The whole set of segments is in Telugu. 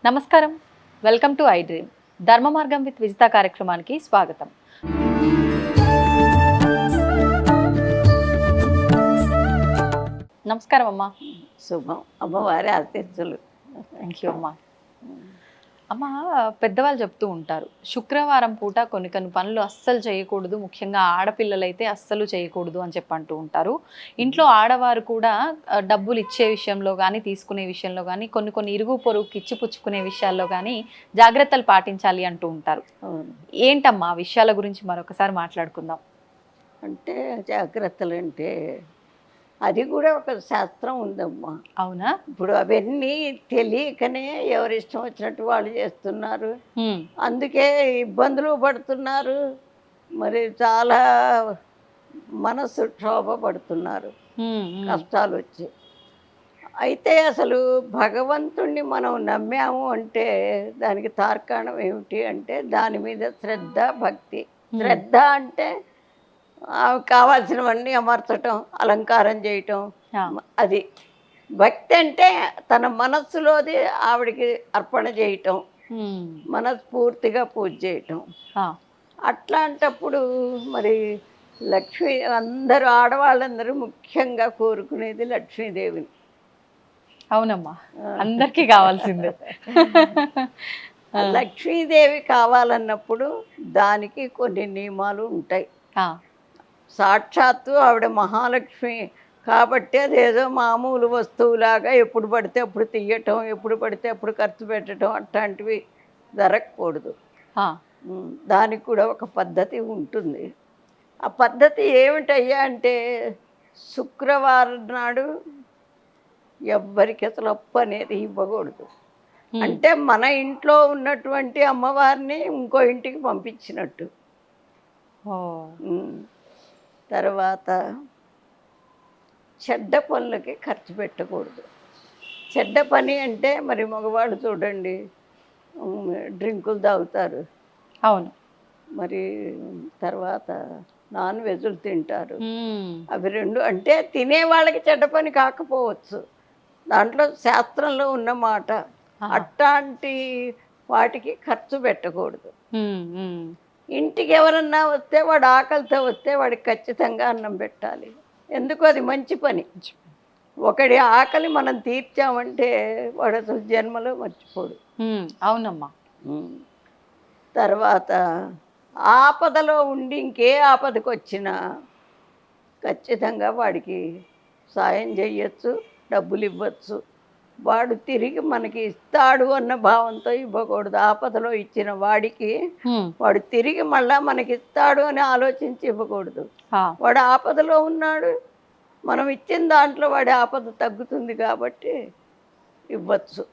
నమస్కారం, వెల్కమ్ టు ఐ డ్రీమ్. ధర్మ మార్గం విత్ విజిత కార్యక్రమానికి స్వాగతం. నమస్కారం అమ్మా. శుభం. అమ్మవారి ఆశీస్సులు. థ్యాంక్ యూ అమ్మా. అమ్మ, పెద్దవాళ్ళు చెప్తూ ఉంటారు, శుక్రవారం పూట కొన్ని పనులు అస్సలు చేయకూడదు, ముఖ్యంగా ఆడపిల్లలైతే అస్సలు చేయకూడదు అని చెప్పి అంటూ ఉంటారు. ఇంట్లో ఆడవారు కూడా డబ్బులు ఇచ్చే విషయంలో కానీ, తీసుకునే విషయంలో కానీ, కొన్ని ఇరుగు పొరుగుకి ఇచ్చి పుచ్చుకునే విషయాల్లో కానీ జాగ్రత్తలు పాటించాలి అంటూ ఉంటారు. ఏంటమ్మా ఆ విషయాల గురించి మరొకసారి మాట్లాడుకుందాం. అంటే జాగ్రత్తలు అంటే అది కూడా ఒక శాస్త్రం ఉందమ్మా. అవునా? ఇప్పుడు అవన్నీ తెలియకనే ఎవరిష్టం వచ్చినట్టు వాళ్ళు చేస్తున్నారు, అందుకే ఇబ్బందులు పడుతున్నారు, మరి చాలా మనసు క్షోభపడుతున్నారు, కష్టాలు వచ్చి. అయితే అసలు భగవంతుణ్ణి మనం నమ్మాము అంటే దానికి తార్కాణం ఏమిటి అంటే దాని మీద శ్రద్ధ, భక్తి. శ్రద్ధ అంటే కావాల్సినవన్నీ అమర్చటం, అలంకారం చేయటం, అది. భక్తి అంటే తన మనస్సులోది ఆవిడికి అర్పణ చేయటం, మనస్ఫూర్తిగా పూజ చేయటం. అట్లాంటప్పుడు మరి లక్ష్మీ, అందరూ ఆడవాళ్ళందరూ ముఖ్యంగా కోరుకునేది లక్ష్మీదేవిని. అవునమ్మా, అందరికీ కావాల్సిందే. లక్ష్మీదేవి కావాలన్నప్పుడు దానికి కొన్ని నియమాలు ఉంటాయి. సాక్షాత్తు ఆవిడ మహాలక్ష్మి కాబట్టి అదేదో మామూలు వస్తువులాగా ఎప్పుడు పడితే అప్పుడు తీయటం, ఎప్పుడు పడితే అప్పుడు ఖర్చు పెట్టడం అట్లాంటివి జరగకూడదు. దానికి కూడా ఒక పద్ధతి ఉంటుంది. ఆ పద్ధతి ఏమిటయ్యా అంటే శుక్రవారం నాడు ఎవ్వరికి అసలు అప్పు అనేది ఇవ్వకూడదు. అంటే మన ఇంట్లో ఉన్నటువంటి అమ్మవారిని ఇంకో ఇంటికి పంపించినట్టు. తర్వాత చెడ్డ పనులకి ఖర్చు పెట్టకూడదు. చెడ్డ పని అంటే మరి మగవాళ్ళు చూడండి, డ్రింకులు తాగుతారు. అవును. మరి తర్వాత నాన్ వెజ్లు తింటారు. అవి రెండు అంటే తినే వాళ్ళకి చెడ్డ పని కాకపోవచ్చు, దాంట్లో శాస్త్రంలో ఉన్న మాట. అట్లాంటి వాటికి ఖర్చు పెట్టకూడదు. ఇంటికి ఎవరన్నా వస్తే వాడు ఆకలితో వస్తే వాడికి ఖచ్చితంగా అన్నం పెట్టాలి. ఎందుకు? అది మంచి పని. ఒకడి ఆకలి మనం తీర్చామంటే వాడు అసలు జన్మలో మర్చిపోడు. అవునమ్మా. తర్వాత ఆపదలో ఉండి ఇంకే ఆపదకు వచ్చినా ఖచ్చితంగా వాడికి సాయం చేయొచ్చు, డబ్బులు ఇవ్వచ్చు. వాడు తిరిగి మనకి ఇస్తాడు అన్న భావంతో ఇవ్వకూడదు. ఆపదలో ఇచ్చిన వాడికి వాడు తిరిగి మళ్ళా మనకి ఇస్తాడు అని ఆలోచించి ఇవ్వకూడదు. వాడు ఆపదలో ఉన్నాడు, మనం ఇచ్చిన దాంట్లో వాడి ఆపద తగ్గుతుంది కాబట్టి ఇవ్వచ్చు.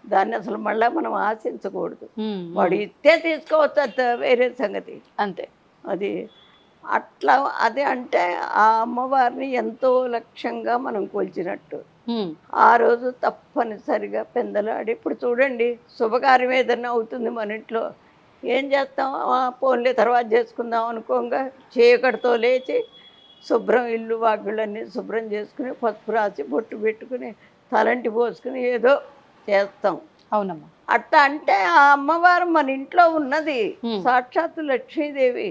దాన్ని అసలు మళ్ళీ మనం ఆశించకూడదు. వాడు ఇస్తే తీసుకోవచ్చు, అది వేరే సంగతి. అంతే. అది అట్లా. అది అంటే ఆ అమ్మవారిని ఎంతో లక్ష్యంగా మనం కొలిచినట్టు. ఆ రోజు తప్పనిసరిగా పెందలాడి, ఇప్పుడు చూడండి శుభకార్యం ఏదన్నా అవుతుంది మన ఇంట్లో, ఏం చేస్తాం? పోన్లే తర్వాత చేసుకుందాం అనుకోగా చీకటితో లేచి శుభ్రం, ఇల్లు వాకిళ్ళన్నీ శుభ్రం చేసుకుని, పసుపు రాసి బొట్టు పెట్టుకుని తలంటి పోసుకుని ఏదో చేస్తాం. అవునమ్మా. అట్లా అంటే ఆ అమ్మవారు మన ఇంట్లో ఉన్నది, సాక్షాత్తు లక్ష్మీదేవి.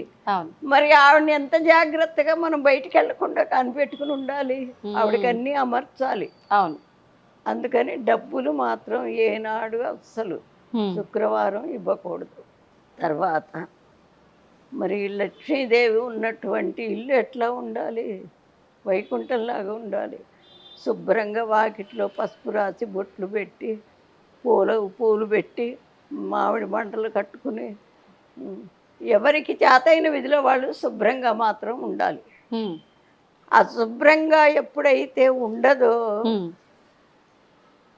మరి ఆవిడని ఎంత జాగ్రత్తగా మనం బయటికి వెళ్లకుండా కనిపెట్టుకుని ఉండాలి, ఆవిడకి అన్నీ అమర్చాలి. అవును. అందుకని డబ్బులు మాత్రం ఏనాడు అస్సలు శుక్రవారం ఇవ్వకూడదు. తర్వాత మరి లక్ష్మీదేవి ఉన్నటువంటి ఇల్లు ఎట్లా ఉండాలి? వైకుంఠంలాగా ఉండాలి. శుభ్రంగా వాకిట్లో పసుపు రాసి బొట్లు పెట్టి, పూలు పెట్టి, మామిడి మంటలు కట్టుకుని, ఎవరికి చేతైన విధిలో వాళ్ళు శుభ్రంగా మాత్రం ఉండాలి. అశుభ్రంగా ఎప్పుడైతే ఉండదో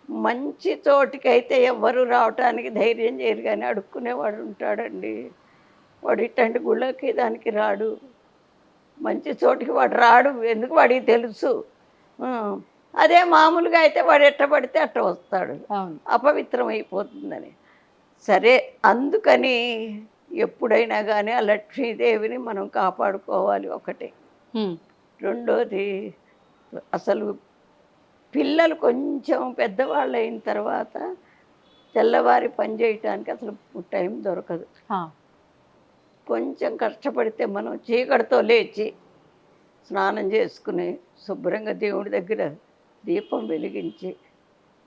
మంచి చోటికైతే ఎవరు రావటానికి ధైర్యం చేయరు. కానీ అడుక్కునేవాడు ఉంటాడండి, వాడు ఇట్లాంటి గుళ్ళకి దానికి రాడు, మంచి చోటికి వాడు రాడు. ఎందుకు? వాడికి తెలుసు. అదే మామూలుగా అయితే వాడు ఎట్ట పడితే అట్ట వస్తాడు, అపవిత్రం అయిపోతుందని. సరే, అందుకని ఎప్పుడైనా కానీ ఆ లక్ష్మీదేవిని మనం కాపాడుకోవాలి ఒకటి. రెండోది అసలు పిల్లలు కొంచెం పెద్దవాళ్ళు అయిన తర్వాత తెల్లవారి పని చేయటానికి అసలు టైం దొరకదు. ఆ, కొంచెం కష్టపడితే మనం చీకటితో లేచి స్నానం చేసుకుని శుభ్రంగా దేవుడి దగ్గర దీపం వెలిగించి,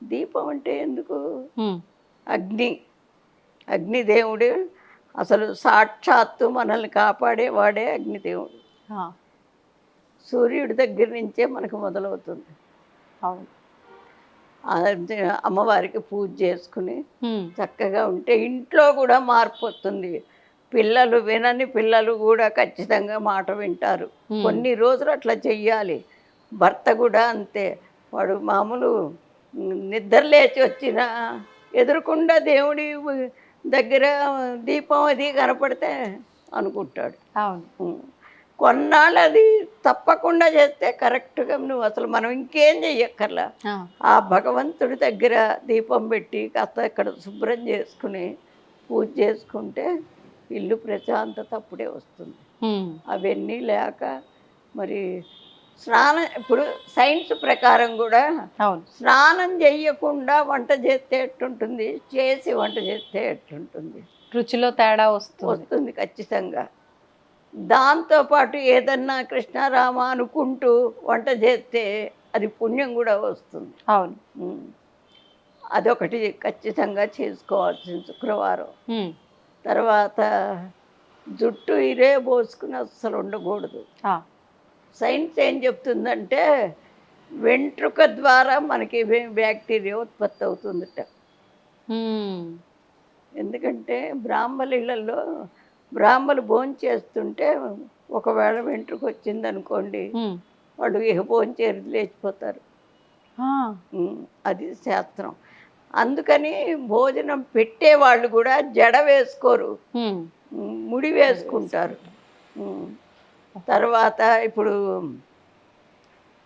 దీపం అంటే ఎందుకు? ఉమ్, అగ్ని, అగ్నిదేవుడు అసలు సాక్షాత్తు మనల్ని కాపాడేవాడే అగ్నిదేవుడు. ఆ, సూర్యుడి దగ్గర నుంచే మనకు మొదలవుతుంది. అవును. అది అమ్మవారికి పూజ చేసుకుని ఉమ్, చక్కగా ఉంటే ఇంట్లో కూడా మార్పు వస్తుంది. పిల్లలు వినని పిల్లలు కూడా ఖచ్చితంగా మాట వింటారు. కొన్ని రోజులు అట్లా చెయ్యాలి. భర్త కూడా అంతే. వాడు మామూలు నిద్ర లేచి వచ్చిన ఎదురుకుండా దేవుడి దగ్గర దీపం అది కనపడితే అనుకుంటాడు. అవును. కొన్నాళ్ళు అది తప్పకుండా చేస్తే కరెక్ట్గా నువ్వు అసలు మనం ఇంకేం చెయ్యక్కర్లా. ఆ, ఆ భగవంతుడి దగ్గర దీపం పెట్టి కాస్త ఇక్కడ శుభ్రం చేసుకుని పూజ చేసుకుంటే ఇల్లు ప్రశాంతత అప్పుడే వస్తుంది. ఉమ్, అవన్నీ లేక మరి స్నానం ఇప్పుడు సైన్స్ ప్రకారం కూడా అవును. స్నానం చేయకుండా వంట చేస్తే ఎట్టుంటుంది, చేసి వంట చేస్తే ఎట్టుంటుంది? రుచిలో తేడా వస్తుంది. వస్తుంది ఖచ్చితంగా. దాంతోపాటు ఏదన్నా కృష్ణారామ అనుకుంటూ వంట చేస్తే అది పుణ్యం కూడా వస్తుంది. అవును. ఉమ్. అదొకటి ఖచ్చితంగా చేసుకోవాల్సిన శుక్రవారం. ఉమ్, తర్వాత జుట్టు ఇరే పోసుకుని అస్సలు ఉండకూడదు. ఆ, సైన్స్ ఏం చెప్తుందంటే వెంట్రుక ద్వారా మనకి బ్యాక్టీరియా ఉత్పత్తి అవుతుందట. ఉమ్, ఎందుకంటే బ్రాహ్మణులలో బ్రాహ్మలు భోజనం చేస్తుంటే ఒకవేళ వెంట్రుక వచ్చిందనుకోండి, ఉమ్, వాడు ఇక భోజనం చేరి లేచిపోతారు. ఆ, అది శాస్త్రం. అందుకని భోజనం పెట్టేవాళ్ళు కూడా జడ వేసుకోరు, ఉమ్, ముడి వేసుకుంటారు. తర్వాత ఇప్పుడు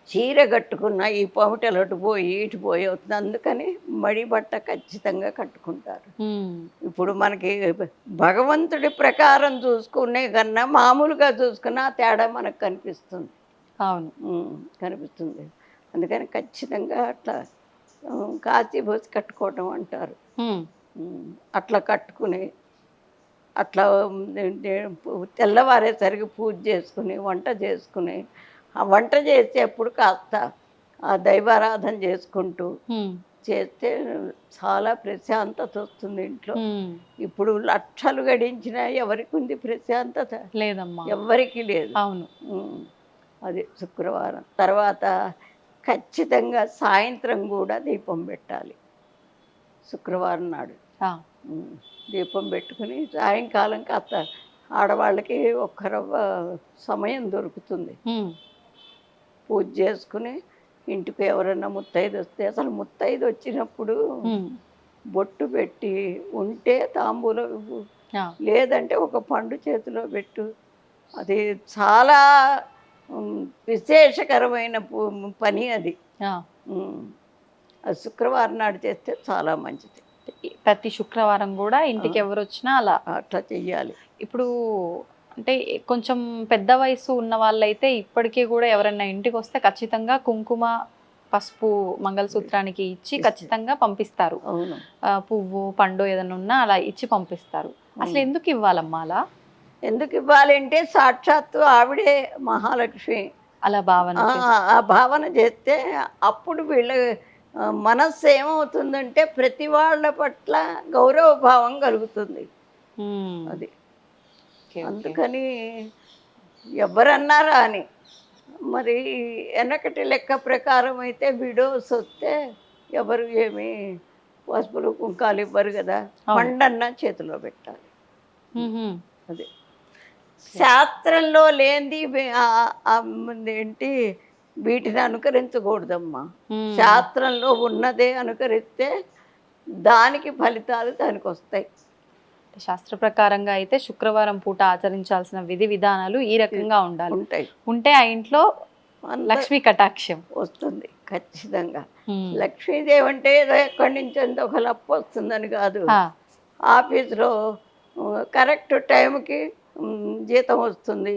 చీర కట్టుకున్న ఈ పమిటలు అటు పోయి ఇటు పోయి అవుతుంది. అందుకని మడి బట్ట ఖచ్చితంగా కట్టుకుంటారు. ఉమ్, ఇప్పుడు మనకి భగవంతుడి ప్రకారం చూసుకునే కన్నా మామూలుగా చూసుకున్న ఆ తేడా మనకు కనిపిస్తుంది. అవును. కనిపిస్తుంది. అందుకని ఖచ్చితంగా అట్లా కాచి పోసి కట్టుకోవటం అంటారు. ఉమ్, అట్లా కట్టుకుని అట్లా తెల్లవారేసరికి పూజ చేసుకుని వంట చేసుకుని ఆ వంట చేసేప్పుడు కాస్త ఆ దైవారాధన చేసుకుంటూ ఉమ్, చేస్తే చాలా ప్రశాంతత వస్తుంది ఇంట్లో. ఉమ్, ఇప్పుడు లక్షలు గడించినా ఎవరికి ఉంది ప్రశాంతత? లేదమ్మా. ఎవరికి లేదు. అవును. అది శుక్రవారం తర్వాత ఖచ్చితంగా సాయంత్రం కూడా దీపం పెట్టాలి శుక్రవారం నాడు. ఆ, దీపం పెట్టుకుని సాయంకాలం కాస్త ఆడవాళ్ళకి ఒక్క రవ్వ సమయం దొరుకుతుంది. ఉమ్, పూజ చేసుకుని ఇంటికి ఎవరైనా ముత్తైదు వస్తే, అసలు ముత్తైదు వచ్చినప్పుడు ఉమ్, బొట్టు పెట్టి ఉంటే తాంబూలం ఇవ్వు, ఆ, లేదంటే ఒక పండు చేతిలో పెట్టు. అది చాలా విశేషకరమైన పని అది. ఆ. అది శుక్రవారం నాడు చేస్తే చాలా మంచిది. ప్రతి శుక్రవారం కూడా ఇంటికి ఎవరు వచ్చినా అలా అట్లా చెయ్యాలి. ఇప్పుడు అంటే కొంచెం పెద్ద వయసు ఉన్న వాళ్ళైతే ఇప్పటికీ కూడా ఎవరైనా ఇంటికి వస్తే ఖచ్చితంగా కుంకుమ పసుపు మంగళసూత్రానికి ఇచ్చి ఖచ్చితంగా పంపిస్తారు. అవును. పువ్వు పండు ఏదైనా ఉన్నా అలా ఇచ్చి పంపిస్తారు. అసలు ఎందుకు ఇవ్వాలమ్మా అలా? ఎందుకు ఇవ్వాలంటే సాక్షాత్తు ఆవిడే మహాలక్ష్మి అలా భావన ఆ భావన చేస్తే అప్పుడు వీళ్ళ మనస్సు ఏమవుతుందంటే ప్రతి వాళ్ళ పట్ల గౌరవ భావం కలుగుతుంది. అది అందుకని ఎవరన్నారా అని. మరి వెనకటి లెక్క ప్రకారం అయితే విడోస్ వస్తే ఎవరు ఏమి పసుపులు కుంకాలు ఇవ్వరు కదా, పండన్న చేతిలో పెట్టాలి. అది శాస్త్రంలో లేనిది ఏంటి, వీటిని అనుకరించకూడదమ్మా. శాస్త్రంలో ఉన్నదే అనుకరిస్తే దానికి ఫలితాలు దానికి వస్తాయి. శాస్త్ర ప్రకారంగా అయితే శుక్రవారం పూట ఆచరించాల్సిన విధి విధానాలు ఈ రకంగా ఉండాలి. ఉంటే ఆ ఇంట్లో లక్ష్మీ కటాక్షం వస్తుంది ఖచ్చితంగా. లక్ష్మీదేవి అంటే ఏదో ఎక్కడి నుంచి ఒక లప్పు వస్తుందని కాదు. ఆఫీస్లో కరెక్ట్ టైంకి జీతం వస్తుంది.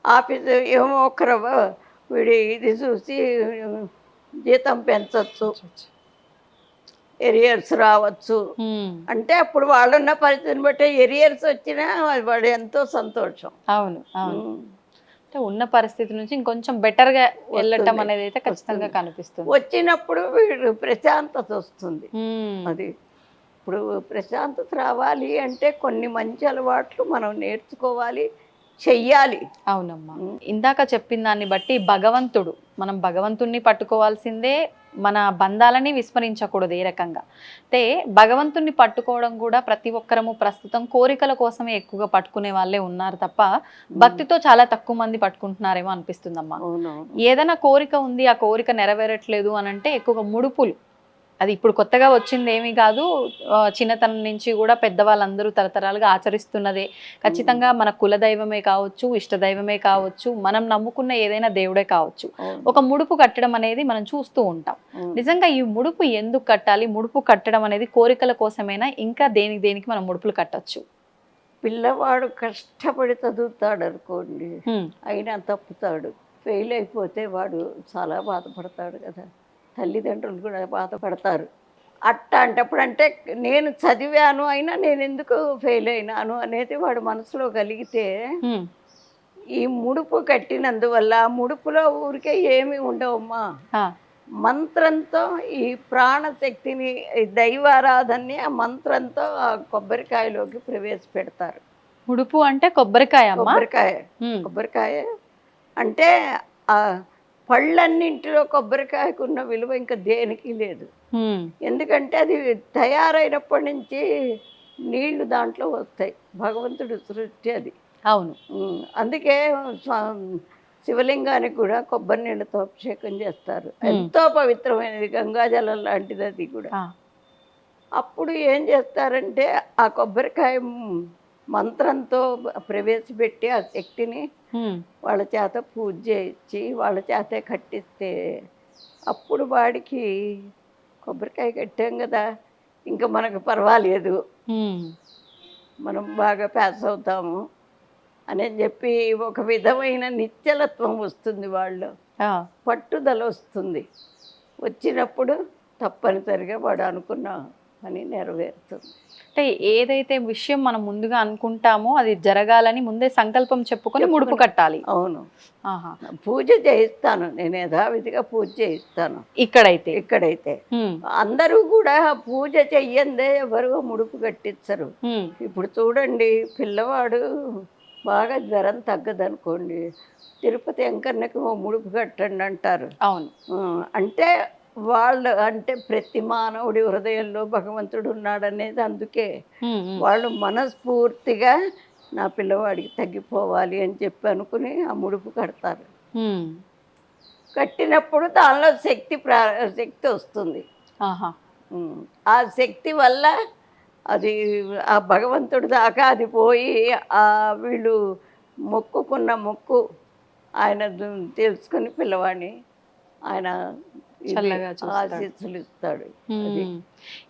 ఆఫీసు ఏమో ఒక వీడి ఇది చూసి జీతం పెంచవచ్చు, ఎరియర్స్ రావచ్చు. అంటే అప్పుడు వాళ్ళున్న పరిస్థితిని బట్టి ఎరియర్స్ వచ్చినా వాడు ఎంతో సంతోషం. అవును, అవును. ఉమ్. అంటే ఉన్న పరిస్థితి నుంచి ఇంకొంచెం బెటర్ గా వెళ్ళటం వస్తుంది, అనేది అయితే ఖచ్చితంగా వస్తుంది. కనిపిస్తుంది. వచ్చినప్పుడు వీడు ప్రశాంతత వస్తుంది. మ్మ్. అది ఇప్పుడు ప్రశాంతత రావాలి అంటే కొన్ని మంచి అలవాట్లు మనం నేర్చుకోవాలి, చెయ్యాలి. అవునమ్మా. ఇందాక చెప్పిన దాన్ని బట్టి భగవంతుడు, మనం భగవంతుణ్ణి పట్టుకోవాల్సిందే, మన బంధాలని విస్మరించకూడదు ఏ రకంగా. అంటే భగవంతుణ్ణి పట్టుకోవడం కూడా ప్రతి ఒక్కరము ప్రస్తుతం కోరికల కోసమే ఎక్కువగా పట్టుకునే వాళ్ళే ఉన్నారు తప్ప భక్తితో చాలా తక్కువ మంది పట్టుకుంటున్నారేమో అనిపిస్తుందమ్మా. అవునవును. ఏదైనా కోరిక ఉంది, ఆ కోరిక నెరవేరట్లేదు అని అంటే ఎక్కువగా ముడుపులు, అది ఇప్పుడు కొత్తగా వచ్చింది ఏమీ కాదు. చిన్నతనం నుంచి కూడా పెద్దవాళ్ళందరూ తరతరాలుగా ఆచరిస్తున్నదే. ఖచ్చితంగా మన కుల దైవమే కావచ్చు, ఇష్ట దైవమే కావచ్చు, మనం నమ్ముకున్న ఏదైనా దేవుడే కావచ్చు, అవును. ఒక ముడుపు కట్టడం అనేది మనం చూస్తూ ఉంటాం. అవును. నిజంగా ఈ ముడుపు ఎందుకు కట్టాలి? ముడుపు కట్టడం అనేది కోరికల కోసమేనా, ఇంకా దేనికి దేనికి మనం ముడుపులు కట్టచ్చు? పిల్లవాడు కష్టపడి చదువుతాడు అనుకోండి, అయినా తప్పుతాడు, ఫెయిల్ అయిపోతే వాడు చాలా బాధపడతాడు కదా, తల్లిదండ్రులు కూడా బాధపడతారు. అట్లాంటప్పుడు అంటే నేను చదివాను అయినా నేను ఎందుకు ఫెయిల్ అయినాను అనేది వాడు మనసులో కలిగితే ఈ ముడుపు కట్టినందువల్ల ఆ ముడుపులో ఊరికే ఏమీ ఉండవమ్మా. మంత్రంతో ఈ ప్రాణశక్తిని, ఈ దైవారాధనని ఆ మంత్రంతో ఆ కొబ్బరికాయలోకి ప్రవేశపెడతారు. ముడుపు అంటే కొబ్బరికాయ అమ్మా? కొబ్బరికాయ. కొబ్బరికాయ అంటే ఆ పళ్ళన్నింటిలో కొబ్బరికాయకున్న విలువ ఇంకా దేనికి లేదు. ఎందుకంటే అది తయారైనప్పటి నుంచి నీళ్లు దాంట్లో వస్తాయి, భగవంతుడు సృష్టి అది. అవును. అందుకే శివలింగానికి కూడా కొబ్బరి నీళ్ళతో అభిషేకం చేస్తారు. ఎంతో పవిత్రమైనది, గంగాజలం లాంటిది అది కూడా. అప్పుడు ఏం చేస్తారంటే ఆ కొబ్బరికాయ మంత్రంతో ప్రవేశపెట్టి ఆ శక్తిని వాళ్ళ చేత పూజ చేయించి వాళ్ళ చేతే కట్టిస్తే అప్పుడు వాడికి కొబ్బరికాయ కట్టాం కదా, ఇంకా మనకు పర్వాలేదు, మనం బాగా పాస్ అవుతాము అని చెప్పి ఒక విధమైన నిశ్చలత్వం వస్తుంది, వాళ్ళు పట్టుదల వస్తుంది. వచ్చినప్పుడు తప్పనిసరిగా వాడు అనుకున్న పని నెరవేరుతుంది. అంటే ఏదైతే విషయం మనం ముందుగా అనుకుంటామో అది జరగాలని ముందే సంకల్పం చెప్పుకొని ముడుపు కట్టాలి. అవును. పూజ చేయిస్తాను నేను, యథావిధిగా పూజ చేయిస్తాను. ఇక్కడైతే అందరూ కూడా పూజ చెయ్యందే ఎవరు ముడుపు కట్టించరు. ఇప్పుడు చూడండి, పిల్లవాడు బాగా జ్వరం తగ్గదనుకోండి, తిరుపతి వెంకన్నకి ముడుపు కట్టండి అంటారు. అవును. అంటే వాళ్ళు అంటే ప్రతి మానవుడి హృదయంలో భగవంతుడు ఉన్నాడనేది అందుకే వాళ్ళు మనస్ఫూర్తిగా నా పిల్లవాడికి తగ్గిపోవాలి అని చెప్పి అనుకుని ఆ ముడుపు కడతారు. కట్టినప్పుడు దానిలో శక్తి వస్తుంది. ఆ శక్తి వల్ల అది ఆ భగవంతుడి దాకా అది పోయి ఆ వీళ్ళు మొక్కుకున్న మొక్కు ఆయన తెలుసుకుని పిల్లవాడిని ఆయన ఆశీస్సులు ఇస్తాడు.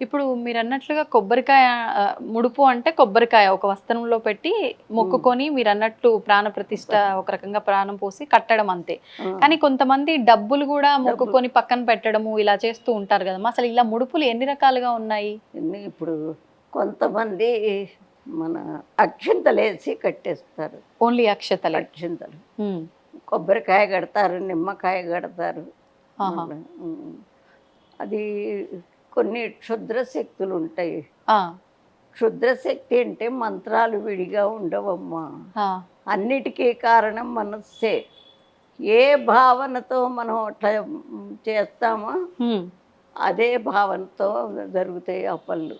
ఇప్పుడు మీరు అన్నట్లుగా కొబ్బరికాయ ముడుపు అంటే కొబ్బరికాయ ఒక వస్త్రంలో పెట్టి మొక్కుకొని మీరు అన్నట్లు ప్రాణ ప్రతిష్ఠ ఒక రకంగా ప్రాణం పోసి కట్టడం అంతే. కానీ కొంతమంది డబ్బులు కూడా మొక్కుకొని పక్కన పెట్టడము ఇలా చేస్తూ ఉంటారు కదమ్మా. అసలు ఇలా ముడుపులు ఎన్ని రకాలుగా ఉన్నాయి? ఇప్పుడు కొంతమంది మన అక్షింతలు వేసి కట్టేస్తారు. ఓన్లీ అక్షతలు? కొబ్బరికాయ కడతారు, నిమ్మకాయ కడతారు. అది కొన్ని క్షుద్ర శక్తులు ఉంటాయి. క్షుద్ర శక్తి అంటే మంత్రాలు విడిగా ఉండవమ్మా, అన్నిటికీ కారణం మనస్సే. ఏ భావనతో మనం అట్లా చేస్తామో అదే భావనతో జరుగుతాయి ఆ పనులు.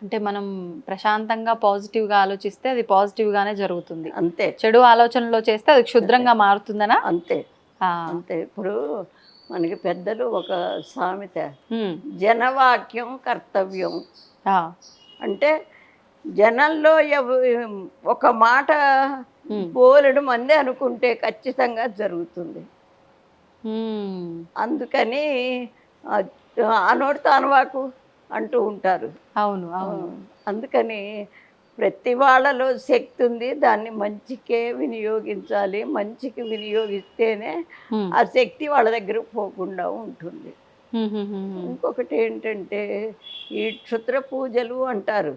అంటే మనం ప్రశాంతంగా పాజిటివ్గా ఆలోచిస్తే అది పాజిటివ్గానే జరుగుతుంది, అంతే. చెడు ఆలోచనలో చేస్తే అది క్షుద్రంగా మారుతుందనా? అంతే అంతే. ఇప్పుడు మనకి పెద్దలు ఒక సామెత, జనవాక్యం కర్తవ్యం. అంటే జనంలో ఒక మాట బోలెడు మంది అనుకుంటే ఖచ్చితంగా జరుగుతుంది. అందుకని అనోడితో అనవాకు అంటూ ఉంటారు. అవును, అవును. అందుకని ప్రతి వాళ్ళలో శక్తి ఉంది, దాన్ని మంచికే వినియోగించాలి. మంచికి వినియోగిస్తేనే హ్మ్. ఆ శక్తి వాళ్ళ దగ్గర పోకుండా ఉంటుంది. హుహుహుహు. ఇంకొకటి ఏంటంటే ఈ క్షుద్ర పూజలు అంటారు.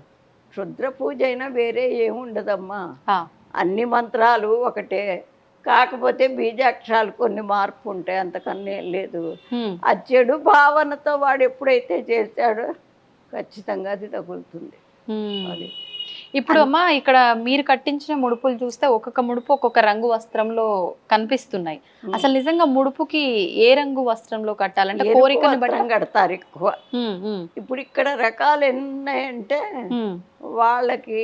క్షుద్ర పూజ అయినా వేరే ఏముండదమ్మా. ఆ! అన్ని మంత్రాలు ఒకటే. కాకపోతే బీజాక్షరాలు కొన్ని మార్పు ఉంటాయి, అంతకన్నా ఏం లేదు. హ్మ్. ఆ చెడు భావనతో వాడు ఎప్పుడైతే చేశాడో ఖచ్చితంగా అది తగులుతుంది. హ్మ్. అది. ఇప్పుడు అమ్మా ఇక్కడ మీరు కట్టించిన ముడుపులు చూస్తే ఒక్కొక్క ముడుపు ఒక్కొక్క రంగు వస్త్రంలో కనిపిస్తున్నాయి. అసలు నిజంగా ముడుపుకి ఏ రంగు వస్త్రంలో కట్టాలంటే ఎరుపు కోరికని బట్టి. వస్త్రం కడతారు ఎక్కువ. హ్మ్. హ్మ్. ఇప్పుడు ఇక్కడ రకాలు ఎన్నున్నాయంటే హ్మ్. వాళ్ళకి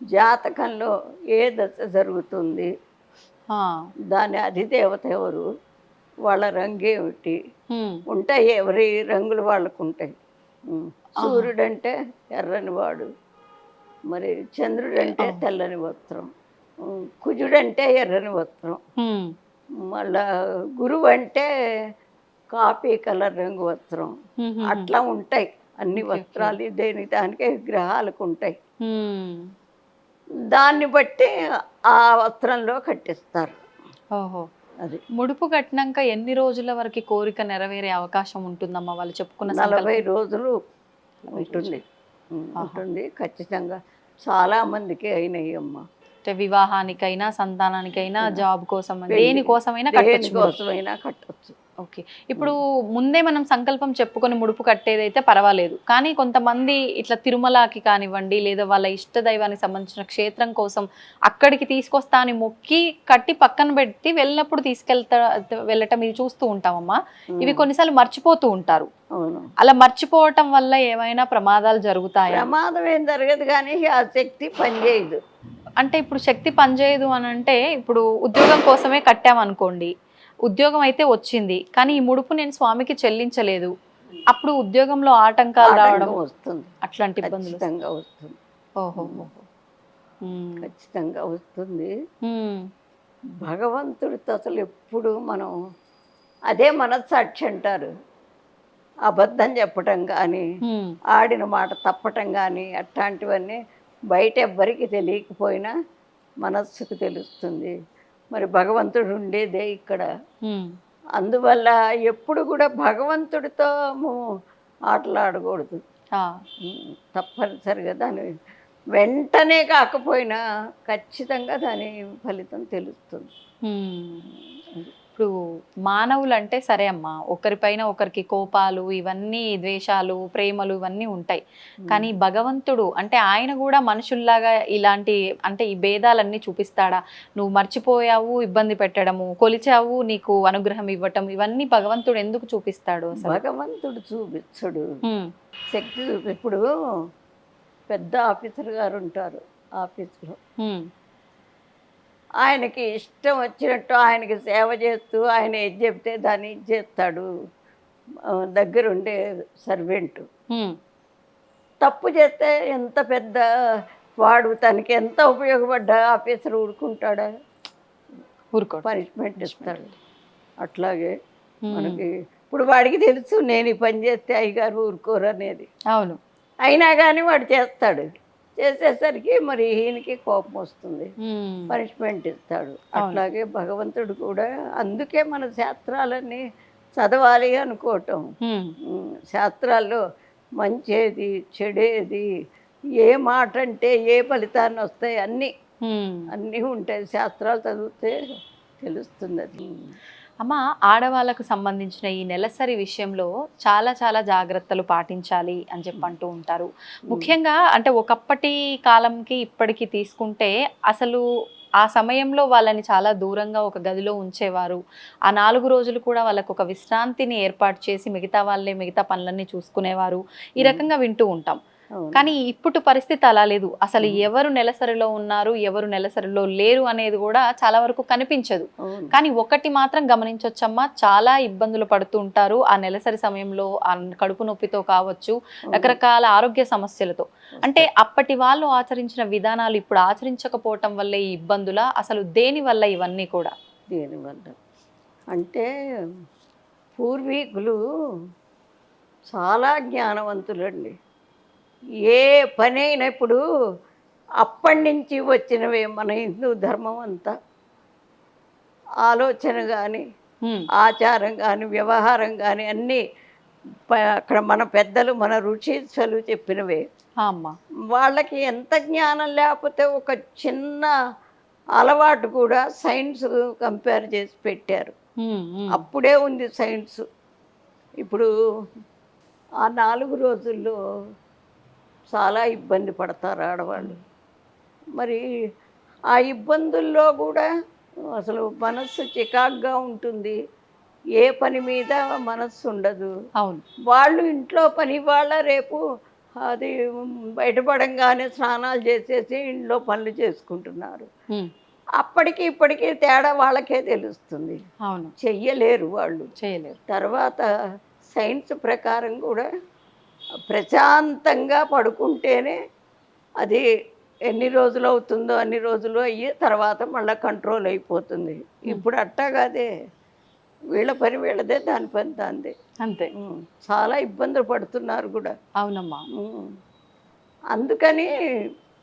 జాతకంలో ఏ దశ జరుగుతుంది, ఆ! దాని అధిదేవత ఎవరు, వాళ్ళ రంగేమిటి హ్మ్. ఉంటాయి. ఎవరి రంగులు వాళ్ళకు ఉంటాయి. ఆహా! సూర్యుడంటే ఎర్రని వాడు, మరి చంద్రుడంటే ఓహ్! తెల్లని వస్త్రం, కుజుడంటే ఎర్రని వస్త్రం, హ్మ్. మళ్ళా గురువు అంటే కాఫీ కలర్ రంగు వస్త్రం. హుహుహు. అట్లా ఉంటాయి అన్ని ఓకే. ఓకే. వస్త్రాలు, దేనికి దానికే విగ్రహాలకు ఉంటాయి. హ్మ్. దాన్ని బట్టి ఆ వస్త్రంలో కట్టిస్తారు. ఓహో! అది ముడుపు కట్టినంక ఎన్ని రోజుల వరకి కోరిక నెరవేరే అవకాశం ఉంటుందమ్మా? వాళ్ళు చెప్పుకున్న 40 సంకల్పం? రోజులు 40 ఉంటుంది. రోజులు. ఆహా! ఉంటుంది ఖచ్చితంగా. చాలా మందికి అయినాయి అమ్మ. అంటే వివాహానికైనా, సంతానానికైనా, జాబ్ కోసం పెళ్ళి దేనికోసమైనా కట్టొచ్చు ముడుపు. దేనికోసమైనా కట్టొచ్చు. ఓకే. ఇప్పుడు ముందే మనం సంకల్పం చెప్పుకొని ముడుపు కట్టేదైతే పర్వాలేదు. కానీ కొంతమంది ఇట్లా తిరుమలకి కానివ్వండి, లేదా వాళ్ళ ఇష్ట దైవానికి సంబంధించిన క్షేత్రం కోసం అక్కడికి తీసుకొస్తా అని మొక్కి కట్టి పక్కన పెట్టి వెళ్ళినప్పుడు వెళ్ళటం ఇది చూస్తూ ఉంటామమ్మా. ఇవి కొన్నిసార్లు మర్చిపోతూ ఉంటారు. అవును. అలా మర్చిపోవటం వల్ల ఏమైనా ప్రమాదాలు జరుగుతాయా? ప్రమాదం ఏం జరగదు కానీ ఆ శక్తి పనిచేయదు. అంటే ఇప్పుడు శక్తి పనిచేయదు అనంటే, ఇప్పుడు ఉద్యోగం కోసమే కట్టామనుకోండి. ఉద్యోగం అయితే వచ్చింది. కానీ ఈ ముడుపు నేను స్వామికి చెల్లించలేదు. అప్పుడు ఉద్యోగంలో ఆటంకాలు రావడం, ఆటంకం వస్తుంది. అట్లాంటి ఇబ్బందులు. ఖచ్చితంగా వస్తుంది. ఓహోహోహో! హ్మ్. ఖచ్చితంగా వస్తుంది. హ్మ్. భగవంతుడితో అసలు ఎప్పుడు మనం అదే మనస్సాక్షి అంటారు. అబద్ధం చెప్పటం కానీ, హ్మ్. ఆడిన మాట తప్పటం కానీ, అట్లాంటివన్నీ బయట ఎవ్వరికి తెలియకపోయినా మనస్సుకు తెలుస్తుంది. మరి భగవంతుడు ఉండేదే ఇక్కడ. హ్మ్. అందువల్ల ఎప్పుడు కూడా భగవంతుడితో ఆటలాడకూడదు. ఆ! తప్పనిసరిగా దాని వెంటనే కాకపోయినా ఖచ్చితంగా దాని ఫలితం తెలుస్తుంది. హ్మ్. అది. ఇప్పుడు మానవులంటే సరే అమ్మా, ఒకరిపైన ఒకరికి కోపాలు, ఇవన్నీ ద్వేషాలు, ప్రేమలు ఇవన్నీ ఉంటాయి. కానీ భగవంతుడు అంటే ఆయన గూడా మనుషుల్లాగా ఇలాంటి అంటే ఈ భేదాలన్నీ చూపిస్తాడా? నువ్వు మర్చిపోయావు, ఇబ్బంది పెట్టడము, కొలిచావు, నీకు అనుగ్రహం ఇవ్వటం, ఇవన్నీ భగవంతుడు ఎందుకు చూపిస్తాడు అసలు? భగవంతుడు చూపించడు. హ్మ్. శక్తి ఇప్పుడు పెద్ద ఆఫీసర్ గారు ఉంటారు ఆఫీస్లో. హ్మ్. ఆయనకి ఇష్టం వచ్చినట్టు ఆయనకి సేవ చేస్తూ ఆయన ఏది చెప్తే దాన్ని ఇది చేస్తాడు. దగ్గరుండే సర్వెంటు హ్మ్. తప్పు చేస్తే ఎంత పెద్ద వాడు తనకి ఎంత ఉపయోగపడ్డా ఆఫీసర్ ఊరుకుంటాడా? ఊరుకోడు. పనిష్మెంట్ ఇస్తాడు. అట్లాగే హ్మ్. మనకి ఇప్పుడు వాడికి తెలుసు నేను ఈ పని చేస్తే అయ్యగారు ఊరుకోరు అనేది. అవును. అయినా కానీ వాడు చేస్తాడు. చేసేసరికి మరి ఈయనకి కోపం వస్తుంది. హ్మ్. పనిష్మెంట్ ఇస్తాడు. అవును. అట్లాగే భగవంతుడు కూడా అందుకే మన శాస్త్రాలన్నీ చదవాలి అనుకోవటం. హ్మ్. శాస్త్రాల్లో మంచేది, చెడేది, ఏ మాట అంటే ఏ ఫలితాన్ని వస్తాయి అన్నీ, హ్మ్. అన్నీ ఉంటాయి. శాస్త్రాలు చదివితే తెలుస్తుంది అది. అమ్మ, ఆడవాళ్ళకు సంబంధించిన ఈ నెలసరి విషయంలో చాలా చాలా జాగ్రత్తలు పాటించాలి అని చెప్పంటూ ఉంటారు. ముఖ్యంగా అంటే ఒకప్పటి కాలంకి ఇప్పటికి తీసుకుంటే అసలు ఆ సమయంలో వాళ్ళని చాలా దూరంగా ఒక గదిలో ఉంచేవారు. ఆ 4 రోజులు కూడా వాళ్ళకు ఒక విశ్రాంతిని ఏర్పాటు చేసి మిగతా వాళ్ళే మిగతా పనులన్నీ చూసుకునేవారు. ఈ రకంగా వింటూ ఉంటాం. అవును. కానీ ఇప్పుడు పరిస్థితి అలా లేదు. అసలు అవును. ఎవరు నెలసరిలో ఉన్నారు, ఎవరు నెలసరిలో లేరు అనేది కూడా చాలా వరకు కనిపించదు. అవును. కానీ ఒకటి మాత్రం గమనించొచ్చమ్మా, చాలా ఇబ్బందులు పడుతూ ఉంటారు ఆ నెలసరి సమయంలో. కడుపు నొప్పితో కావచ్చు, రకరకాల ఆరోగ్య సమస్యలతో. అంటే అప్పటి వాళ్ళు ఆచరించిన విధానాలు ఇప్పుడు ఆచరించకపోవటం వల్లే ఈ ఇబ్బందులా? అసలు దేని వల్ల ఇవన్నీ కూడా? దేనివల్ల అంటే పూర్వీకులు చాలా జ్ఞానవంతులండి. ఏ పని అయినప్పుడు అప్పటి నుంచి వచ్చినవే మన హిందూ ధర్మం అంతా. ఆలోచన కానీ, ఉమ్, ఆచారం కానీ, వ్యవహారం కానీ అన్నీ అక్కడ మన పెద్దలు, మన ఋషీశ్వరులు చెప్పినవే. అమ్మా. వాళ్ళకి ఎంత జ్ఞానం లేకపోతే ఒక చిన్న అలవాటు కూడా సైన్స్ కంపేర్ చేసి పెట్టారు. ఉమ్, ఉమ్, అప్పుడే ఉంది సైన్స్. ఇప్పుడు ఆ 4 రోజుల్లో చాలా ఇబ్బంది పడతారు ఆడవాళ్ళు. మరి ఆ ఇబ్బందుల్లో కూడా అసలు మనస్సు చికాగ్గా ఉంటుంది. ఏ పని మీద మనస్సు ఉండదు. అవును. వాళ్ళు ఇంట్లో పని వాళ్ళ రేపు అది బయటపడంగానే స్నానాలు చేసేసి ఇంట్లో పనులు చేసుకుంటున్నారు. ఉమ్, అప్పటికి ఇప్పటికీ తేడా వాళ్ళకే తెలుస్తుంది. అవును. చెయ్యలేరు వాళ్ళు. చేయలేరు. తర్వాత సైన్స్ ప్రకారం కూడా ప్రశాంతంగా పడుకుంటేనే అది ఎన్ని రోజులు అవుతుందో అన్ని రోజులు అయ్యి తర్వాత మళ్ళీ కంట్రోల్ అయిపోతుంది. ఇప్పుడు అట్టాగాదే, వీళ్ళ పని వీళ్ళదే, దాని పని దాందే. అంతే. చాలా ఇబ్బందులు పడుతున్నారు కూడా. అవునమ్మా. అందుకని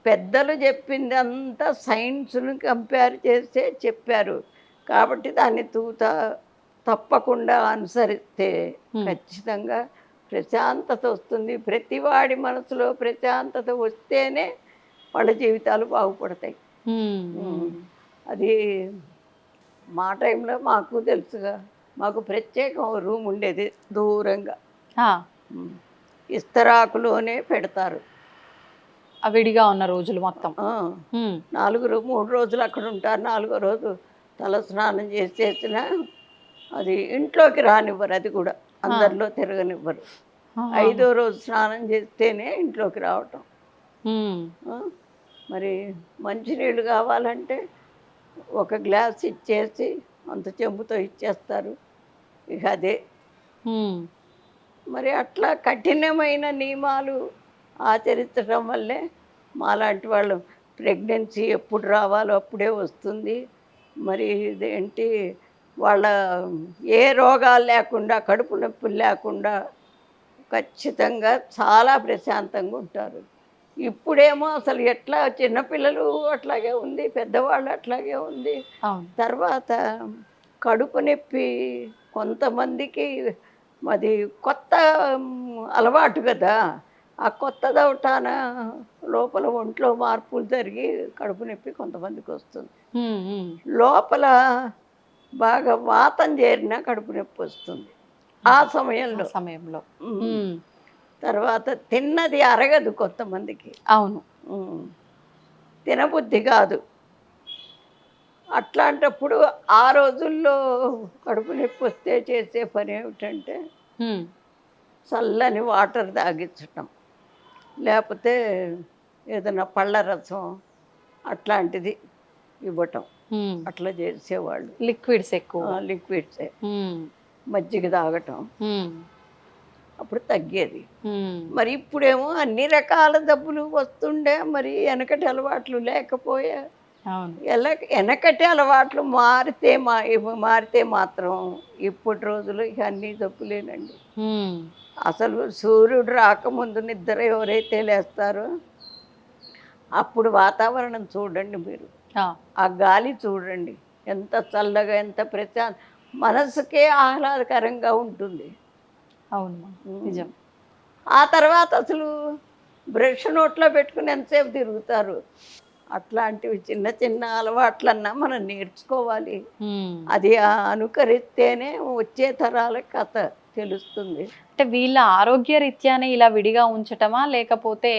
పెద్దలు చెప్పింది అంతా సైన్స్ను కంపేర్ చేస్తే చెప్పారు. కాబట్టి దాన్ని తప్పకుండా అనుసరిస్తే ఖచ్చితంగా ప్రశాంతత వస్తుంది. ప్రతివాడి మనసులో ప్రశాంతత వస్తేనే వాళ్ళ జీవితాలు బాగుపడతాయి. అది మా టైంలో మాకు తెలుసుగా, మాకు ప్రత్యేకం రూమ్ ఉండేది దూరంగా. ఇస్తరాకులోనే పెడతారు. విడిగా ఉన్న రోజులు మొత్తం 3 రోజులు అక్కడ ఉంటారు. 4వ రోజు తల స్నానం చేసేసిన అది ఇంట్లోకి రానివ్వరు. అది కూడా అందరిలో తిరగనివ్వరు. 5వ రోజు స్నానం చేస్తేనే ఇంట్లోకి రావటం. మరి మంచినీళ్ళు కావాలంటే ఒక గ్లాస్ ఇచ్చేసి అంత చెంబుతో ఇచ్చేస్తారు. ఇక అదే. మరి అట్లా కఠినమైన నియమాలు ఆచరించడం వల్లే మాలాంటి వాళ్ళు ప్రెగ్నెన్సీ ఎప్పుడు రావాలో అప్పుడే వస్తుంది. మరి ఇదేంటి వాళ్ళ ఏ రోగాలు లేకుండా, కడుపు నొప్పులు లేకుండా ఖచ్చితంగా చాలా ప్రశాంతంగా ఉంటారు. ఇప్పుడేమో అసలు ఎట్లా చిన్నపిల్లలు అట్లాగే ఉంది, పెద్దవాళ్ళు అట్లాగే ఉంది. తర్వాత కడుపు నొప్పి కొంతమందికి అది కొత్త అలవాటు కదా. ఆ కొత్త దవటాన లోపల ఒంట్లో మార్పులు జరిగి కడుపు నొప్పి కొంతమందికి వస్తుంది. లోపల బాగా వాతం చేరిన కడుపు నొప్పి వస్తుంది ఆ సమయంలో. తర్వాత తిన్నది అరగదు కొంతమందికి. అవును. తినబుద్ధి కాదు. అట్లాంటప్పుడు ఆ రోజుల్లో కడుపు నొప్పి వస్తే చేసే పని ఏమిటంటే చల్లని వాటర్ తాగించటం, లేకపోతే ఏదైనా పళ్ళ రసం అట్లాంటిది ఇవ్వటం. అట్లా చేసేవాళ్ళు. లిక్విడ్సే మజ్జిగ తాగటం. అప్పుడు తగ్గేది. మరి ఇప్పుడేమో అన్ని రకాల జబ్బులు వస్తుండే. మరి వెనకటి అలవాట్లు లేకపోయా. వెనకటి అలవాట్లు మారితే మాత్రం ఇప్పటి రోజులు ఇక అన్ని జబ్బులేనండి. అసలు సూర్యుడు రాకముందు నిద్ర ఎవరైతే లేస్తారో అప్పుడు వాతావరణం చూడండి మీరు, ఆ గాలి చూడండి ఎంత చల్లగా, ఎంత ప్రశాంత, మనసుకే ఆహ్లాదకరంగా ఉంటుంది. అవును, నిజం. ఆ తర్వాత అసలు బ్రష్ నోట్లో పెట్టుకుని ఎంతసేపు తిరుగుతారు. అట్లాంటివి చిన్న చిన్న అలవాట్లన్నా మనం నేర్చుకోవాలి. అది అనుకరిస్తేనే వచ్చే తరాల కథ తెలుస్తుంది. అంటే వీళ్ళ ఆరోగ్య రీత్యానే ఇలా విడిగా ఉంచటమా, లేకపోతే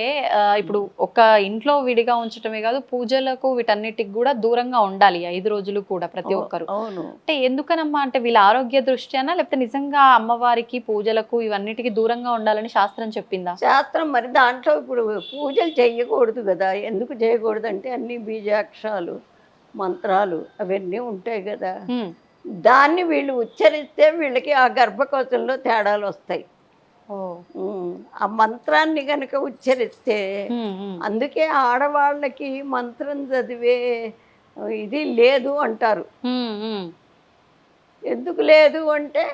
ఇప్పుడు ఒక ఇంట్లో విడిగా ఉంచటమే కాదు, పూజలకు వీటన్నిటికి కూడా దూరంగా ఉండాలి 5 రోజులు కూడా ప్రతి ఒక్కరు. అంటే ఎందుకనమ్మా, అంటే వీళ్ళ ఆరోగ్య దృష్ట్యానా, లేకపోతే నిజంగా అమ్మవారికి పూజలకు ఇవన్నిటికీ దూరంగా ఉండాలని శాస్త్రం చెప్పిందా? శాస్త్రం మరి దాంట్లో ఇప్పుడు పూజలు చేయకూడదు కదా. ఎందుకు చేయకూడదు అంటే అన్ని బీజాక్షరాలు, మంత్రాలు అవన్నీ ఉంటాయి కదా. దాన్ని వీళ్ళు ఉచ్చరిస్తే వీళ్ళకి ఆ గర్భకోశంలో తేడాలు వస్తాయి. ఆ మంత్రాన్ని కనుక ఉచ్చరిస్తే, అందుకే ఆడవాళ్ళకి మంత్రం చదివే ఇది లేదు అంటారు. ఎందుకు లేదు అంటే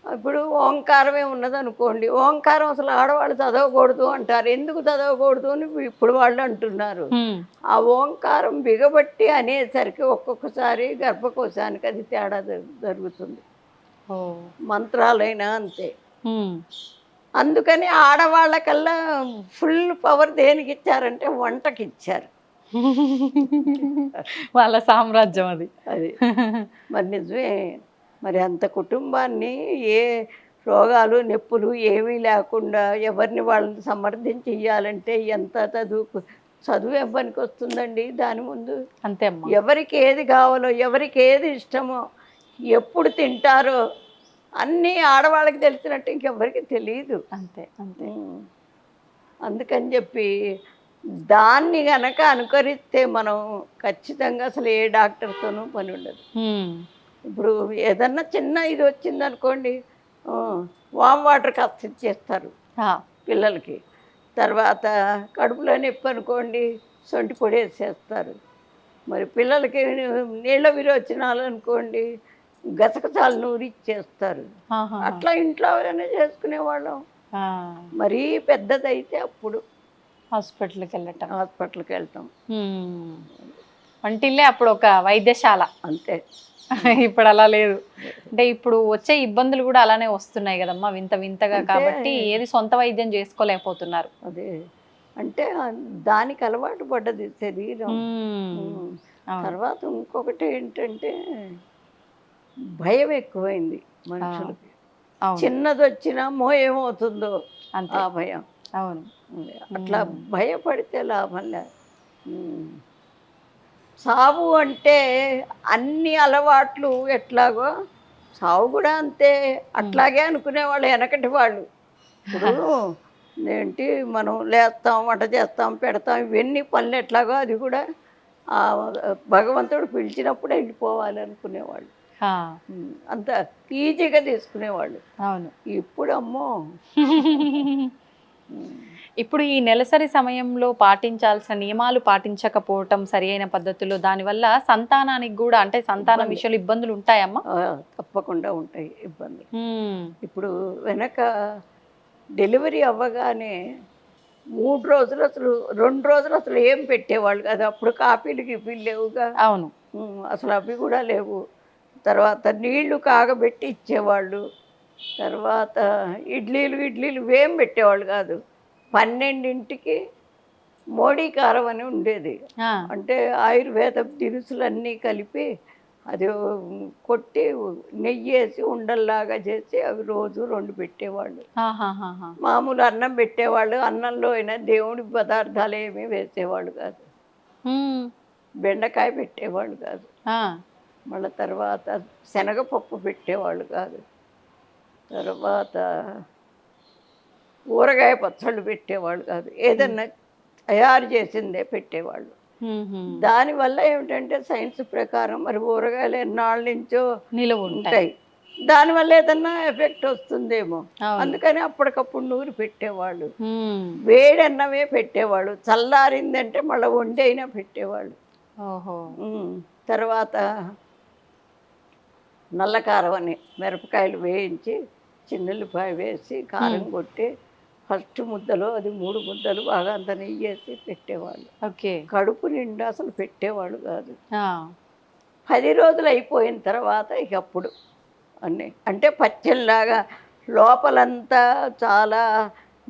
ఇప్పుడు ఓంకారమే ఉన్నదనుకోండి, ఓంకారం అసలు ఆడవాళ్ళు చదవకూడదు అంటారు. ఎందుకు చదవకూడదు అని ఇప్పుడు వాళ్ళు అంటున్నారు. ఉమ్, ఆ ఓంకారం బిగబట్టి అనేసరికి ఒక్కొక్కసారి గర్భకోశానికి అది తేడా జరుగుతుంది. ఓ మంత్రాలైనా అంతే. ఉమ్. అందుకని ఆడవాళ్ళకల్లా ఫుల్ పవర్ దేనికి ఇచ్చారంటే వంటకి ఇచ్చారు. వాళ్ళ సామ్రాజ్యం అది. అది మరి నిజమే. మరి అంత కుటుంబాన్ని ఏ రోగాలు నొప్పులు ఏమీ లేకుండా ఎవరిని వాళ్ళని సమర్థించి ఇయ్యాలంటే ఎంత చదువు ఎవ్వరికి వస్తుందండి దాని ముందు. అంతే అమ్మా. ఎవరికి ఏది కావాలో ఎవరికి ఏది ఇష్టమో ఎప్పుడు తింటారో అన్నీ ఆడవాళ్ళకి తెలిసినట్టు ఇంకెవరికి తెలియదు. అంతే అంతే. అందుకని చెప్పి దాన్ని గనక అనుకరిస్తే మనం ఖచ్చితంగా అసలు ఏ డాక్టర్తోనూ పని ఉండదు. ఉమ్, ఇప్పుడు ఏదన్నా చిన్న ఇది వచ్చిందనుకోండి, వామ్ వాటర్ కాస్త ఇచ్చేస్తారు ఆ, పిల్లలకి. తర్వాత కడుపులో నొప్పి అనుకోండి, సొంటి పొడి వేసేస్తారు. మరి పిల్లలకి నీళ్ళ విరోచనాలు అనుకోండి, గసగసాలు నూరి ఇచ్చేస్తారు. ఆహా. అట్లా ఇంట్లోనే చేసుకునేవాళ్ళం. ఆ, మరీ పెద్దదైతే అప్పుడు హాస్పిటల్కి వెళ్ళటం. హాస్పిటల్కి వెళ్తాం. ఉమ్. వంటిల్లే అప్పుడు ఒక వైద్యశాల. అంతే. ఇప్పుడు అలా లేదు. అంటే ఇప్పుడు వచ్చే ఇబ్బందులు కూడా అలానే వస్తున్నాయి కదమ్మా, వింత వింతగా. కాబట్టి ఏది సొంత వైద్యం చేసుకోలేకపోతున్నారు. అదే అంటే దానికి అలవాటు పడ్డది శరీరం. తర్వాత ఇంకొకటి ఏంటంటే భయం ఎక్కువైంది మనుషులకి. చిన్నది వచ్చినా ఏమవుతుందో అంతే. ఆ భయం. అవును. అట్లా భయపడితే లాభం లేదు. సావు అంటే అన్ని అలవాట్లు ఎట్లాగో సావు కూడా అంతే. అట్లాగే అనుకునేవాళ్ళు వెనకటి వాళ్ళు. ఇప్పుడు ఏంటి మనం లేస్తాం, వంట చేస్తాం, పెడతాం, ఇవన్నీ పనులు ఎట్లాగో అది కూడా భగవంతుడు పిలిచినప్పుడు వెళ్ళిపోవాలి అనుకునేవాళ్ళు. అంత ఈజీగా తీసుకునేవాళ్ళు. అవును. ఇప్పుడు అమ్మో. ఇప్పుడు ఈ నెలసరి సమయంలో పాటించాల్సిన నియమాలు పాటించకపోవటం సరి అయిన పద్ధతిలో, దానివల్ల సంతానానికి కూడా, అంటే సంతానం విషయంలో ఇబ్బందులు ఉంటాయమ్మా? తప్పకుండా ఉంటాయి ఇబ్బందులు. ఇప్పుడు వెనక డెలివరీ అవ్వగానే 3 రోజులు అసలు 2 రోజులు అసలు ఏం పెట్టేవాళ్ళు కాదు. అప్పుడు కాఫీలు గిఫీలు లేవుగా. అవును. అసలు అవి కూడా లేవు. తర్వాత నీళ్లు కాగబెట్టి ఇచ్చేవాళ్ళు. తర్వాత ఇడ్లీలు ఏం పెట్టేవాళ్ళు కాదు. 12ంటికి మోడీ కారం అని ఉండేది. అంటే ఆయుర్వేద దినుసులన్నీ కలిపి అది కొట్టి నెయ్యి వేసి ఉండల్లాగా చేసి అవి రోజు 2 పెట్టేవాళ్ళు. మామూలు అన్నం పెట్టేవాళ్ళు. అన్నంలో అయినా దేవుడి పదార్థాలు ఏమీ వేసేవాళ్ళు కాదు. బెండకాయ పెట్టేవాళ్ళు కాదు. మళ్ళీ తర్వాత శనగపప్పు పెట్టేవాళ్ళు కాదు. తర్వాత ఊరగాయ పచ్చళ్ళు పెట్టేవాళ్ళు కాదు. ఏదన్నా తయారు చేసిందే పెట్టేవాళ్ళు. దానివల్ల ఏమిటంటే సైన్స్ ప్రకారం మరి ఊరగాయలు ఎన్నాళ్ళ నుంచో నిలువ ఉంటాయి, దానివల్ల ఏదన్నా ఎఫెక్ట్ వస్తుందేమో అందుకని అప్పటికప్పుడు నూరి పెట్టేవాళ్ళు. వేడి అన్నమే పెట్టేవాళ్ళు. చల్లారిందంటే మళ్ళీ వండి అయినా పెట్టేవాళ్ళు. తర్వాత నల్లకారం అని మిరపకాయలు వేయించి చిన్నుల్లిపాయ వేసి కారం కొట్టి ఫస్ట్ ముద్దలో అది 3 ముద్దలు బాగా అంత నెయ్యి వేసి పెట్టేవాళ్ళు. కడుపు నిండా అసలు పెట్టేవాళ్ళు కాదు. 10 రోజులు అయిపోయిన తర్వాత ఇక అప్పుడు అన్నీ అంటే పచ్చళ్ళలాగా లోపలంతా చాలా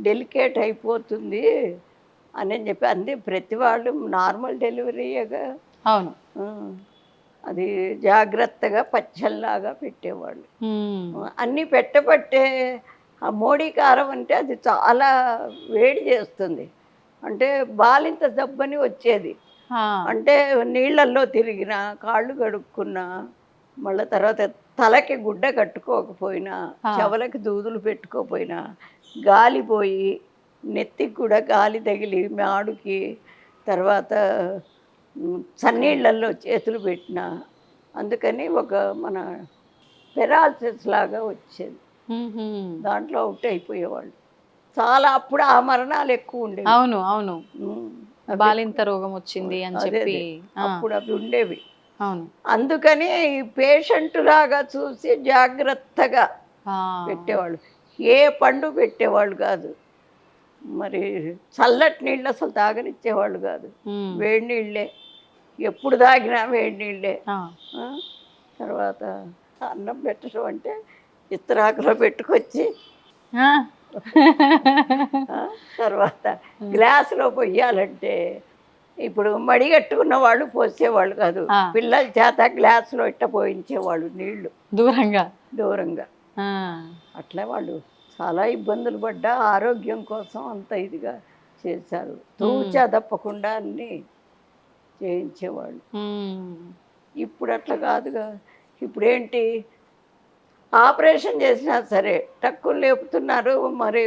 డెలికేట్ అయిపోతుంది అని చెప్పి అంది. ప్రతి వాళ్ళు నార్మల్ డెలివరీగా. అవును. అది జాగ్రత్తగా పచ్చళ్ళలాగా పెట్టేవాళ్ళు. అన్నీ పెట్టబట్టే ఆ మోడీ కారం అంటే అది చాలా వేడి చేస్తుంది. అంటే బాలింత దెబ్బని వచ్చేది. అంటే నీళ్ళల్లో తిరిగినా, కాళ్ళు కడుక్కున్నా, మళ్ళీ తర్వాత తలకి గుడ్డ కట్టుకోకపోయినా, చెవులకి దూదులు పెట్టుకోకపోయినా, గాలిపోయి నెత్తికి కూడా గాలి తగిలి మాడుకి, తర్వాత చన్నీళ్ళల్లో చేతులు పెట్టినా, అందుకని ఒక మన పెరాలసిస్ లాగా వచ్చేది. దాంట్లో అవుట్ అయిపోయేవాళ్ళు చాలా. అప్పుడు ఆ మరణాలు ఎక్కువ ఉండేవి. అవును అవును. బాలింత రోగం వచ్చింది అని చెప్పి అప్పుడు అవి ఉండేవి. అవును. అందుకని పేషెంట్ లాగా చూసి జాగ్రత్తగా పెట్టేవాళ్ళు. ఏ పండు పెట్టేవాళ్ళు కాదు. మరి చల్లటి నీళ్ళు అసలు తాగనిచ్చేవాళ్ళు కాదు. వేడి నీళ్ళే, ఎప్పుడు తాగినా వేడి నీళ్ళే. తర్వాత అన్నం పెట్టడం అంటే ఇత్తరాకులో పెట్టుకొచ్చి తర్వాత గ్లాసులో పొయ్యాలంటే ఇప్పుడు మడిగట్టుకున్న వాళ్ళు పోసేవాళ్ళు కాదు, పిల్లల చేత గ్లాసులో ఇట్ట పోయించేవాళ్ళు నీళ్లు దూరంగా. అట్లా వాళ్ళు చాలా ఇబ్బందులు పడ్డా ఆరోగ్యం కోసం అంత ఇదిగా చేశారు. తూచా తప్పకుండా అన్నీ చేయించేవాళ్ళు. ఇప్పుడు అట్లా కాదుగా. ఇప్పుడేంటి, ఆపరేషన్ చేసినా సరే టక్కులు లేపుతున్నారు. మరి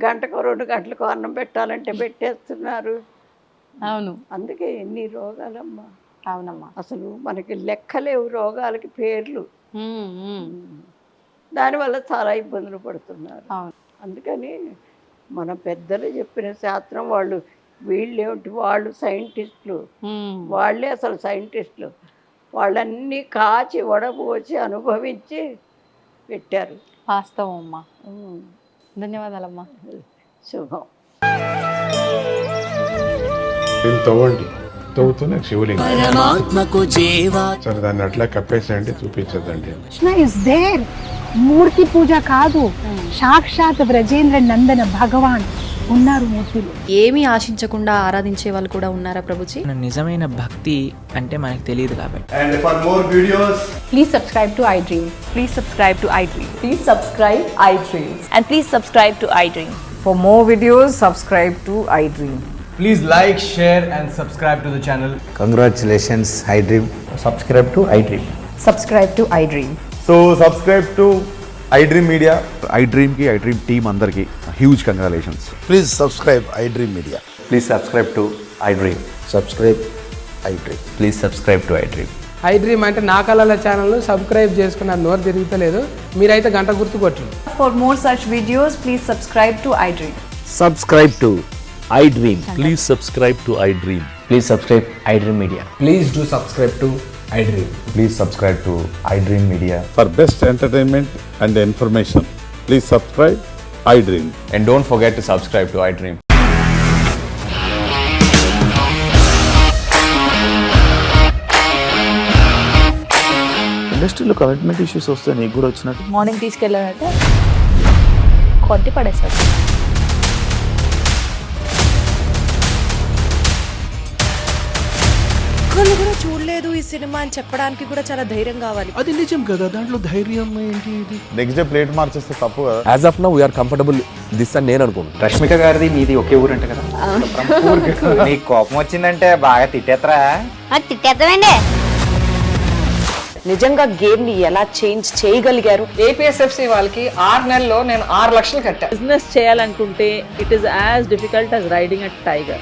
గంటకు 2 గంటలకు అన్నం పెట్టాలంటే పెట్టేస్తున్నారు. అవును, అందుకే ఎన్ని రోగాలమ్మా. అవునమ్మా, అసలు మనకి లెక్కలేవు రోగాలకి పేర్లు. దానివల్ల చాలా ఇబ్బందులు పడుతున్నారు. అందుకని మన పెద్దలు చెప్పిన శాస్త్రం వాళ్ళు, వీళ్ళేమిటి, వాళ్ళు సైంటిస్టులు, వాళ్ళే అసలు సైంటిస్టులు. వాళ్ళన్నీ కాచి వడపోచి అనుభవించి పెట్టారు. వాస్తవం అమ్మా. ధన్యవాదాలమ్మా. శుభం. తవ్వండి, తవ్వుతూనే శివలింగం. సరే, దాన్ని అట్లా కప్పేసేయండి, చూపించదండి. మూర్తి పూజ కాదు, సాక్షాత్ బ్రజేంద్ర నందన భగవాన్ ఉన్నారు మూర్తిలో. ఏమీ ఆశించకుండా ఆరాధించే వాళ్ళు కూడా ఉన్నారా ప్రభుజీ? నిజమైన భక్తి అంటే మనకు తెలియదు కాబట్టి. And for more videos, Please subscribe to iDream. Please subscribe to iDream. Please subscribe iDream. And please subscribe to iDream. For more videos, subscribe to iDream. please like, share and subscribe to the channel. Congratulations, iDream. Subscribe to iDream. Subscribe to iDream. So subscribe to iDream Media. iDream ki iDream team andarki huge congratulations. Please subscribe iDream Media. Please subscribe to iDream. Subscribe iDream. Please subscribe to iDream. iDream అంటే నా కళల ఛానల్ సబ్స్క్రైబ్ చేసుకున్నారు, నోరు తిరుగుతలేదు. మీరైతే గంట గుర్తు కొట్టండి. For more such videos, please subscribe to iDream. Subscribe to iDream. Please subscribe to iDream. Please subscribe iDream Media. Please do subscribe to iDream. Please subscribe to iDream Media. For best entertainment and information, please subscribe iDream. And don't forget to subscribe to iDream. ఇండస్ట్రీలో కమిట్మెంట్ ఇష్యూస్ వస్తే నీకు కూడా వచ్చినట్టు. మార్నింగ్ తీసుకెళ్ళారంటే కొట్టి పడేశారు. ఒక్కళ్ళు కూడా చూడలేదు ఈ సినిమా అని చెప్పడానికి కూడా చాలా ధైర్యం కావాలి. అది నిజం కదా, దాంట్లో ధైర్యం ఏంటి? నెక్స్ట్ డే ప్లేట్ మార్చేస్తే తప్పు కదా. As of now we are comfortable this అని నేను అనుకుంటున్నాను. రష్మిక గారిది మీది ఒకే ఊరు అంట కదా. నీకు కోపం వచ్చిందంటే బాగా తిట్టేత్తరా? తిట్టేద్దామండి. నిజంగా గేమ్ ని ఎలా చేంజ్ చేయగలిగారు? ఏపీఎస్ఎఫ్సి వాళ్ళకి 6 నెలల్లో నేను 6 లక్షలు కట్టా. బిజినెస్ చేయాలనుకుంటే it is as difficult as riding a tiger.